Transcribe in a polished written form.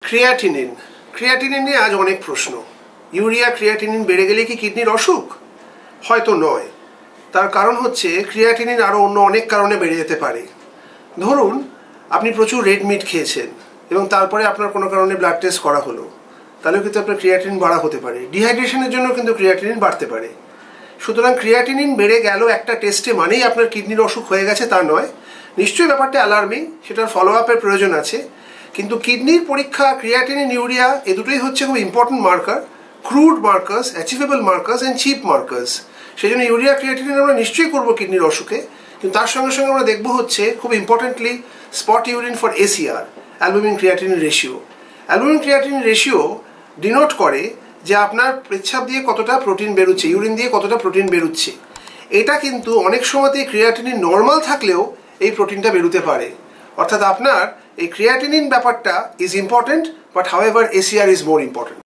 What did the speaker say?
Creatinine নিয়ে আজ অনেক প্রশ্ন। ইউরিয়া ক্রিয়াটিনিন বেড়ে গেলে কি কিডনির অসুখ? হয়তো নয়। তার কারণ হচ্ছে ক্রিয়াটিনিন আরও অন্য অনেক কারণে বেড়ে যেতে পারে। ধরুন আপনি প্রচুর রেড মিট খেয়েছেন এবং তারপরে আপনার কোনো কারণে ব্লাড টেস্ট করা হলো, তাহলেও কিন্তু আপনার ক্রিয়াটিনিন বাড়া হতে পারে। ডিহাইড্রেশনের জন্য কিন্তু ক্রিয়াটিনিন বাড়তে পারে। সুতরাং ক্রিয়াটিনিন বেড়ে গেল একটা টেস্টে মানেই আপনার কিডনির অসুখ হয়ে গেছে তা নয়। নিশ্চয়ই ব্যাপারটা অ্যালার্মিং, সেটার ফলো আপের প্রয়োজন আছে। কিন্তু কিডনির পরীক্ষা ক্রিয়াটিনিন ইউরিয়া এ দুটোই হচ্ছে খুব important marker, crude markers, achievable markers and cheap markers. সেই জন্য ইউরিয়া ক্রিয়াটিনিন আমরা নিশ্চয়ই করবো কিডনির অসুখে, কিন্তু তার সঙ্গে সঙ্গে আমরা দেখবো হচ্ছে খুব importantly spot urine for ACR, albumin creatinine ratio. Albumin creatinine ratio denote করে যে আপনার পেচ্ছাপ দিয়ে কতটা প্রোটিন বেরোচ্ছে, ইউরিন দিয়ে কতটা প্রোটিন বেরোচ্ছে। এটা কিন্তু অনেক সময়তেই ক্রিয়াটিনিন নর্মাল থাকলেও এই প্রোটিনটা বেরোতে পারে। অর্থাৎ আপনার এই ক্রিয়াটিনিন ব্যাপারটা is important, but however ACR is more important.